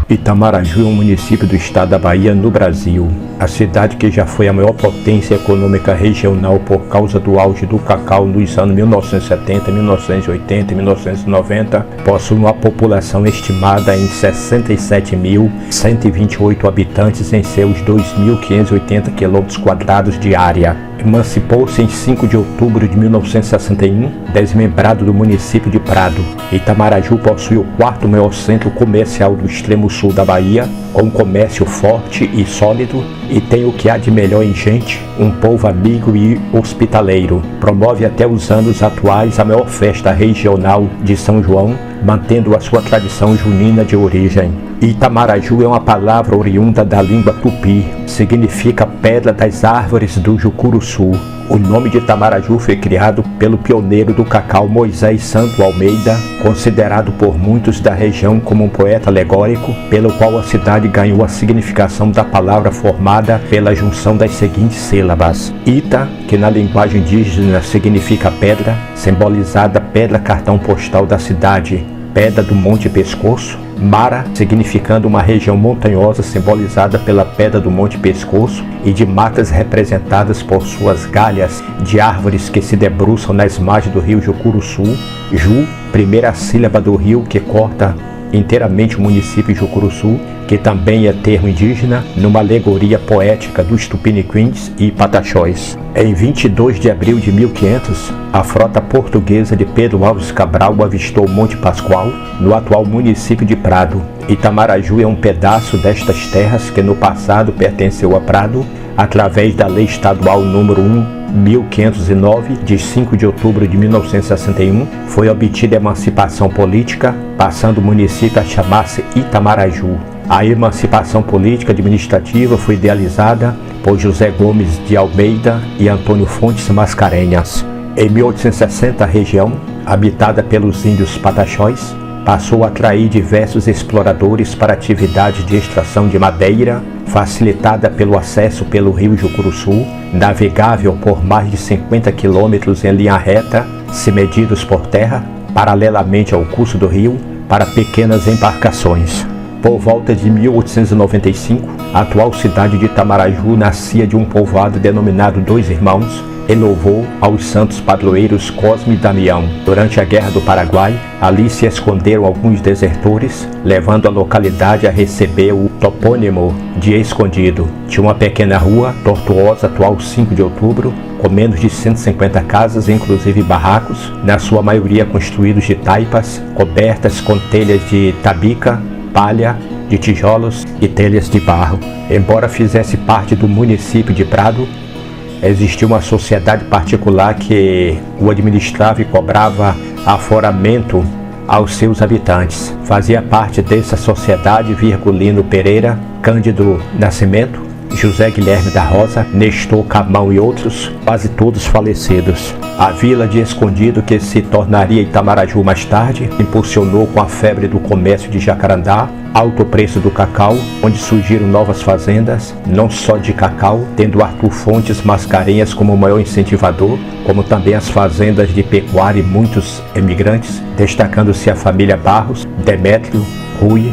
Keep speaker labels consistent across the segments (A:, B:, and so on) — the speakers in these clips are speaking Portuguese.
A: Itamaraju é um município do estado da Bahia, no Brasil. A cidade, que já foi a maior potência econômica regional por causa do auge do cacau nos anos 1970, 1980 e 1990, possui uma população estimada em 67.128 habitantes em seus 2.580 km² de área. Emancipou-se em 5 de outubro de 1961, desmembrado do município de Prado. Itamaraju possui o quarto maior centro comercial do extremo sul da Bahia, com um comércio forte e sólido, e tem o que há de melhor em gente, um povo amigo e hospitaleiro. Promove até os anos atuais a maior festa regional de São João, mantendo a sua tradição junina de origem. Itamaraju é uma palavra oriunda da língua tupi, significa pedra das árvores do Jucuruçu. O nome de Itamaraju foi criado pelo pioneiro do cacau Moisés Santo Almeida, considerado por muitos da região como um poeta alegórico, pelo qual a cidade ganhou a significação da palavra formada pela junção das seguintes sílabas: Ita, que na linguagem indígena significa pedra, simbolizada pedra cartão postal da cidade, Pedra do Monte Pescoço; Mara, significando uma região montanhosa simbolizada pela Pedra do Monte Pescoço e de matas representadas por suas galhas de árvores que se debruçam nas margens do rio Jucuruçu; Ju, primeira sílaba do rio que corta inteiramente o município de Jucuruçu, que também é termo indígena, numa alegoria poética dos Tupiniquins e Pataxós. Em 22 de abril de 1500, a frota portuguesa de Pedro Álvares Cabral avistou o Monte Pascoal, no atual município de Prado. Itamaraju é um pedaço destas terras que no passado pertenceu a Prado, através da Lei Estadual número 1.509, de 5 de outubro de 1961, foi obtida a emancipação política, passando o município a chamar-se Itamaraju. A emancipação política administrativa foi idealizada por José Gomes de Almeida e Antônio Fontes Mascarenhas. Em 1860, a região, habitada pelos índios Pataxós, passou a atrair diversos exploradores para atividades de extração de madeira, facilitada pelo acesso pelo rio Jucuruçu, navegável por mais de 50 quilômetros em linha reta, se medidos por terra, paralelamente ao curso do rio, para pequenas embarcações. Por volta de 1895, a atual cidade de Itamaraju nascia de um povoado denominado Dois Irmãos, em louvor aos santos padroeiros Cosme e Damião. Durante a Guerra do Paraguai, ali se esconderam alguns desertores, levando a localidade a receber o topônimo de Escondido. Tinha uma pequena rua tortuosa, atual 5 de outubro, com menos de 150 casas, inclusive barracos, na sua maioria construídos de taipas, cobertas com telhas de tabica, palha, de tijolos e telhas de barro. Embora fizesse parte do município de Prado, existia uma sociedade particular que o administrava e cobrava aforamento aos seus habitantes. Fazia parte dessa sociedade Virgulino Pereira, Cândido Nascimento, José Guilherme da Rosa, Nestor Camão e outros, quase todos falecidos. A vila de Escondido, que se tornaria Itamaraju mais tarde, impulsionou com a febre do comércio de Jacarandá, alto preço do cacau, onde surgiram novas fazendas, não só de cacau, tendo Arthur Fontes Mascarenhas como o maior incentivador, como também as fazendas de pecuária e muitos emigrantes, destacando-se a família Barros, Demétrio, Rui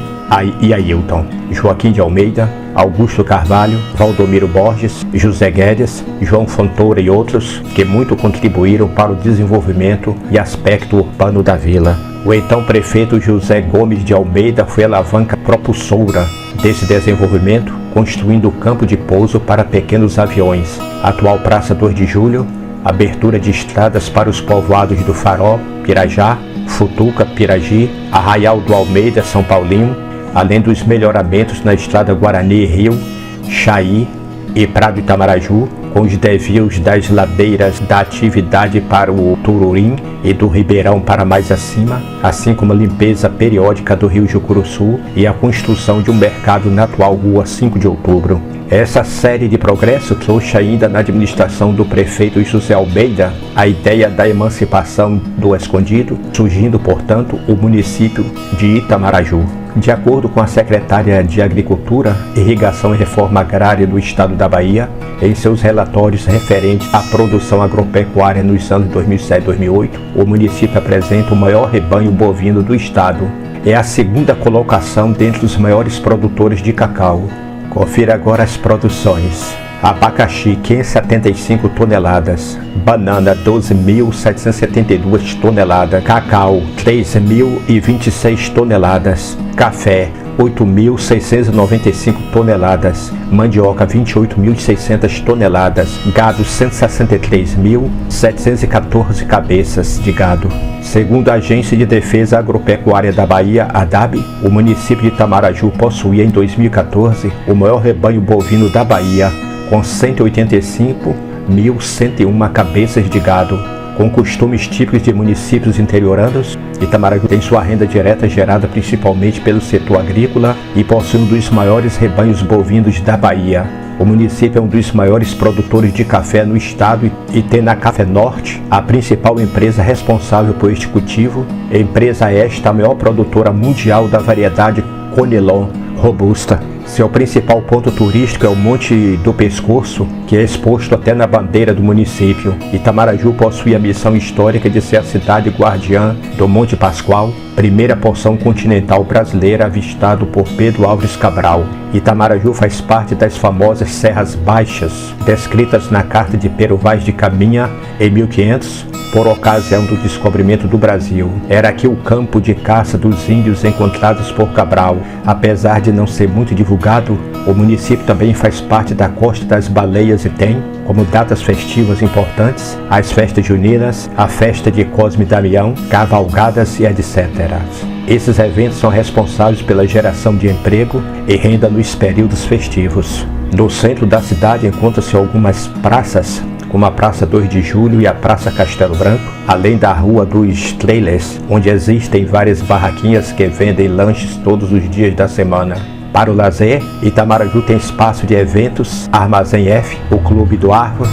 A: e Ailton, Joaquim de Almeida, Augusto Carvalho, Valdomiro Borges, José Guedes, João Fontoura e outros, que muito contribuíram para o desenvolvimento e aspecto urbano da vila. O então prefeito José Gomes de Almeida foi a alavanca propulsora desse desenvolvimento, construindo o campo de pouso para pequenos aviões, atual Praça 2 de Julho, abertura de estradas para os povoados do Farol, Pirajá, Futuca, Piragi, Arraial do Almeida, São Paulinho, além dos melhoramentos na estrada Guarani-Rio, Chaí e Prado Itamaraju, com os desvios das ladeiras da atividade para o Tururim e do Ribeirão para mais acima, assim como a limpeza periódica do rio Jucuruçu e a construção de um mercado na atual rua 5 de outubro. Essa série de progresso trouxe ainda na administração do prefeito José Almeida a ideia da emancipação do Escondido, surgindo, portanto, o município de Itamaraju. De acordo com a secretária de Agricultura, Irrigação e Reforma Agrária do Estado da Bahia, em seus relatórios referentes à produção agropecuária nos anos 2007 e 2008, o município apresenta o maior rebanho bovino do estado. é a segunda colocação dentre os maiores produtores de cacau. Confira agora as produções. Abacaxi, 575 toneladas. Banana, 12.772 toneladas. Cacau, 3.026 toneladas. Café, 8.695 toneladas, mandioca 28.600 toneladas, gado 163.714 cabeças de gado. Segundo a Agência de Defesa Agropecuária da Bahia, ADAB, o município de Itamaraju possuía em 2014 o maior rebanho bovino da Bahia, com 185.101 cabeças de gado. Com costumes típicos de municípios interioranos, Itamaraju tem sua renda direta gerada principalmente pelo setor agrícola e possui um dos maiores rebanhos bovinos da Bahia. O município é um dos maiores produtores de café no estado e tem na Café Norte a principal empresa responsável por este cultivo, empresa esta a maior produtora mundial da variedade Conilon Robusta. Seu principal ponto turístico é o Monte do Pescoço, que é exposto até na bandeira do município. Itamaraju possui a missão histórica de ser a cidade guardiã do Monte Pascoal, primeira porção continental brasileira avistado por Pedro Álvares Cabral. Itamaraju faz parte das famosas Serras Baixas, descritas na Carta de Pero Vaz de Caminha em 1500, por ocasião do descobrimento do Brasil. Era aqui o campo de caça dos índios encontrados por Cabral. Apesar de não ser muito divulgado, o município também faz parte da Costa das Baleias e tem, como datas festivas importantes, as festas juninas, a festa de Cosme e Damião, cavalgadas e etc. Esses eventos são responsáveis pela geração de emprego e renda nos períodos festivos. No centro da cidade encontram-se algumas praças, como a Praça 2 de Julho e a Praça Castelo Branco, além da Rua dos Trailers, onde existem várias barraquinhas que vendem lanches todos os dias da semana. Para o lazer, Itamaraju tem espaço de eventos, Armazém F, o Clube do Arvo,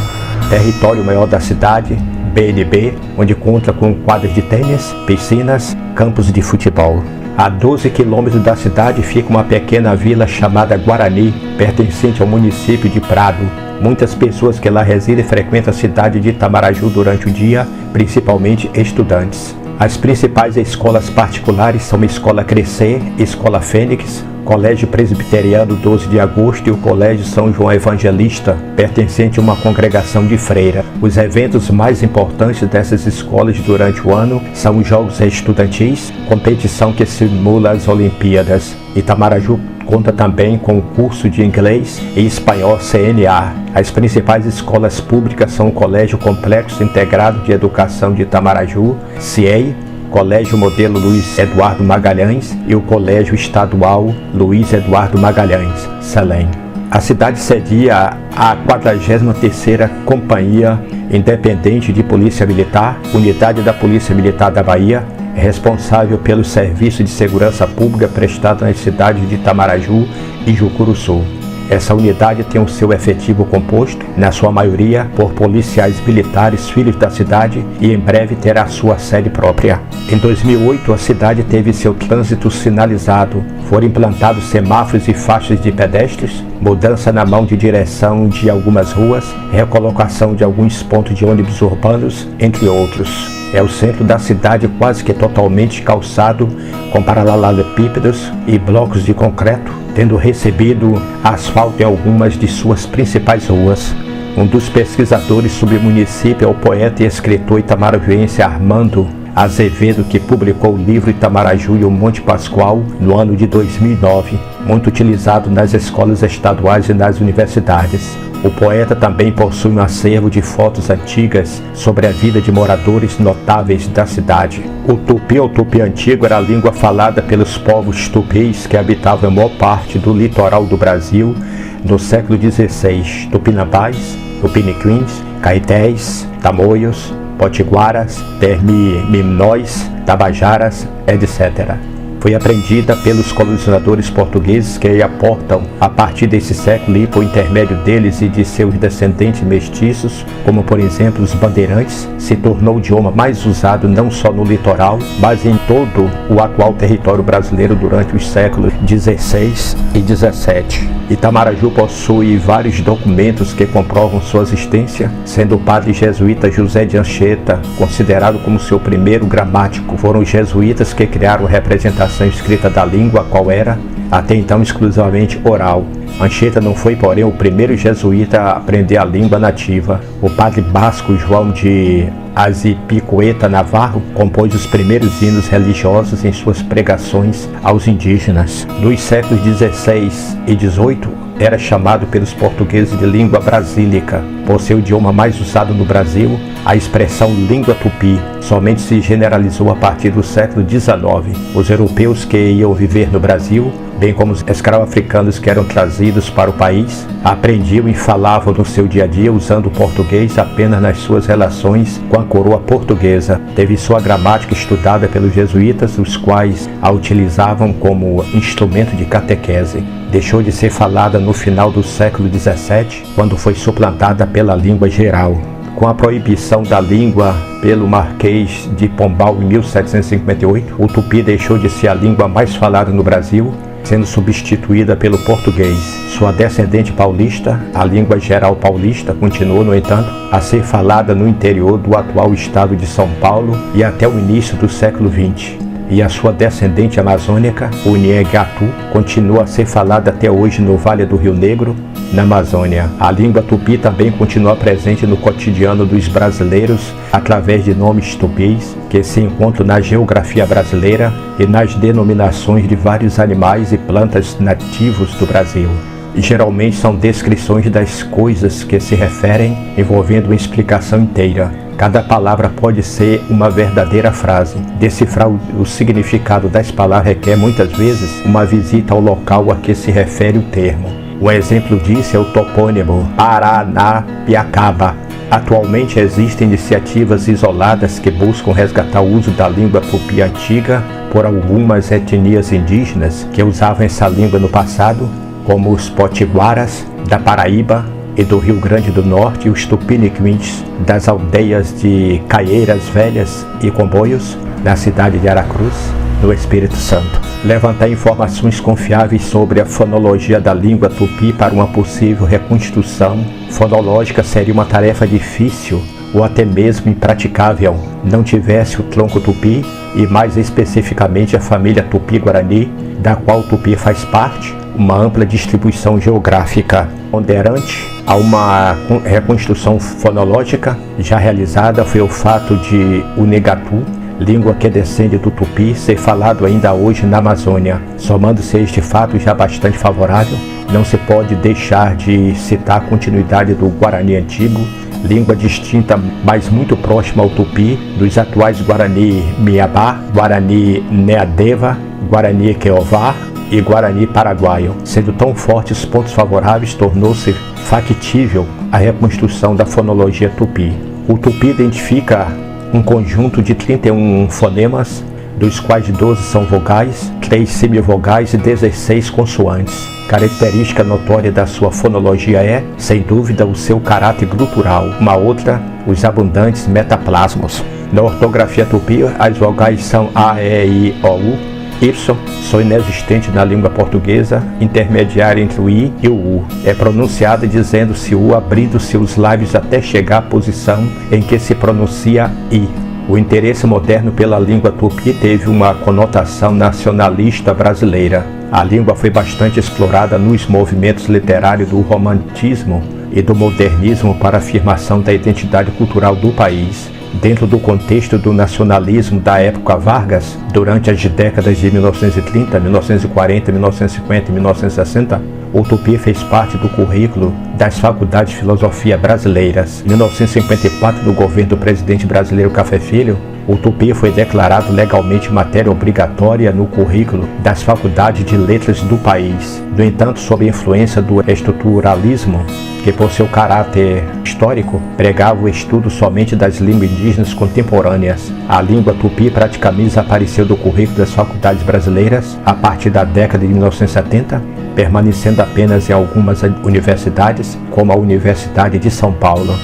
A: território maior da cidade, BNB, onde conta com quadras de tênis, piscinas, campos de futebol. A 12 quilômetros da cidade fica uma pequena vila chamada Guarani, pertencente ao município de Prado. Muitas pessoas que lá residem frequentam a cidade de Itamaraju durante o dia, principalmente estudantes. As principais escolas particulares são a Escola Crescer, Escola Fênix, Colégio Presbiteriano 12 de Agosto e o Colégio São João Evangelista, pertencente a uma congregação de freira. Os eventos mais importantes dessas escolas durante o ano são os Jogos Estudantis, competição que simula as Olimpíadas. Itamaraju conta também com o curso de inglês e espanhol CNA. As principais escolas públicas são o Colégio Complexo Integrado de Educação de Itamaraju, CIEI, Colégio Modelo Luiz Eduardo Magalhães e o Colégio Estadual Luiz Eduardo Magalhães, Selém. A cidade cedia a 43ª Companhia Independente de Polícia Militar, unidade da Polícia Militar da Bahia, responsável pelo serviço de segurança pública prestado nas cidades de Itamaraju e Jucuruçu. Essa unidade tem o seu efetivo composto, na sua maioria, por policiais militares filhos da cidade e em breve terá sua sede própria. Em 2008, a cidade teve seu trânsito sinalizado. Foram implantados semáforos e faixas de pedestres, mudança na mão de direção de algumas ruas, recolocação de alguns pontos de ônibus urbanos, entre outros. É o centro da cidade quase que totalmente calçado, com paralelepípedos e blocos de concreto, tendo recebido asfalto em algumas de suas principais ruas. Um dos pesquisadores sobre o município é o poeta e escritor itamarajuense Armando Azevedo, que publicou o livro Itamaraju e o Monte Pascoal no ano de 2009, muito utilizado nas escolas estaduais e nas universidades. O poeta também possui um acervo de fotos antigas sobre a vida de moradores notáveis da cidade. O tupi ou tupi antigo era a língua falada pelos povos tupis que habitavam a maior parte do litoral do Brasil no século XVI. Tupinambás, tupiniquins, caetés, tamoios, potiguaras, terminóis, tabajaras, etc. Foi aprendida pelos colonizadores portugueses que aí aportam, a partir desse século e por intermédio deles e de seus descendentes mestiços, como por exemplo os bandeirantes, se tornou o idioma mais usado não só no litoral, mas em todo o atual território brasileiro durante os séculos XVI e XVII. Itamaraju possui vários documentos que comprovam sua existência, sendo o padre jesuíta José de Anchieta considerado como seu primeiro gramático. Foram os jesuítas que criaram representações representação escrita da língua, qual era, até então exclusivamente oral. Anchieta não foi, porém, o primeiro jesuíta a aprender a língua nativa. O padre basco João de Azipicueta Navarro compôs os primeiros hinos religiosos em suas pregações aos indígenas. Nos séculos XVI e XVIII, era chamado pelos portugueses de língua brasílica. Por ser o idioma mais usado no Brasil, a expressão língua tupi somente se generalizou a partir do século XIX. Os europeus que iam viver no Brasil, bem como os escravos africanos que eram trazidos para o país, aprendiam e falavam no seu dia a dia usando o português apenas nas suas relações com a coroa portuguesa. Teve sua gramática estudada pelos jesuítas, os quais a utilizavam como instrumento de catequese. Deixou de ser falada no final do século XVII, quando foi suplantada pela língua geral. Com a proibição da língua pelo Marquês de Pombal em 1758, o tupi deixou de ser a língua mais falada no Brasil, sendo substituída pelo português. Sua descendente paulista, a língua geral paulista, continuou, no entanto, a ser falada no interior do atual estado de São Paulo e até o início do século XX. E a sua descendente amazônica, o Niegatu, continua a ser falada até hoje no Vale do Rio Negro, na Amazônia. A língua tupi também continua presente no cotidiano dos brasileiros através de nomes tupis que se encontram na geografia brasileira e nas denominações de vários animais e plantas nativos do Brasil. E geralmente são descrições das coisas que se referem, envolvendo uma explicação inteira. Cada palavra pode ser uma verdadeira frase. Decifrar o significado das palavras requer muitas vezes uma visita ao local a que se refere o termo. Um exemplo disso é o topônimo Paranapiacaba. Atualmente existem iniciativas isoladas que buscam resgatar o uso da língua tupi antiga por algumas etnias indígenas que usavam essa língua no passado, como os potiguaras da Paraíba e do Rio Grande do Norte e os tupiniquins das aldeias de Caieiras Velhas e Comboios, na cidade de Aracruz, no Espírito Santo. Levantar informações confiáveis sobre a fonologia da língua tupi para uma possível reconstrução fonológica seria uma tarefa difícil ou até mesmo impraticável, não tivesse o tronco tupi e mais especificamente a família tupi-guarani, da qual o tupi faz parte, uma ampla distribuição geográfica. Ponderante a uma reconstrução fonológica já realizada foi o fato de o Negatu, língua que descende do tupi, ser falado ainda hoje na Amazônia. Somando-se a este fato já bastante favorável, não se pode deixar de citar a continuidade do Guarani antigo, língua distinta, mas muito próxima ao tupi, dos atuais Guarani Miabá, Guarani Neadeva, Guarani Queová e Guarani Paraguaio. Sendo tão fortes os pontos favoráveis, tornou-se factível a reconstrução da fonologia tupi. O tupi identifica um conjunto de 31 fonemas, dos quais 12 são vogais, 3 semivogais e 16 consoantes. Característica notória da sua fonologia é, sem dúvida, o seu caráter grutural. Uma outra, os abundantes metaplasmos. Na ortografia tupi, as vogais são A, E, I, O, U. Y são inexistentes na língua portuguesa, intermediária entre o I e o U. É pronunciada dizendo-se U, abrindo seus lábios até chegar à posição em que se pronuncia I. O interesse moderno pela língua tupi teve uma conotação nacionalista brasileira. A língua foi bastante explorada nos movimentos literários do romantismo e do modernismo para a afirmação da identidade cultural do país. Dentro do contexto do nacionalismo da época Vargas, durante as décadas de 1930, 1940, 1950 e 1960, o tupi fez parte do currículo das faculdades de filosofia brasileiras. Em 1954, no governo do presidente brasileiro Café Filho, o tupi foi declarado legalmente matéria obrigatória no currículo das faculdades de letras do país. No entanto, sob a influência do estruturalismo, que por seu caráter histórico, pregava o estudo somente das línguas indígenas contemporâneas, a língua tupi praticamente desapareceu do currículo das faculdades brasileiras a partir da década de 1970, permanecendo apenas em algumas universidades, como a Universidade de São Paulo.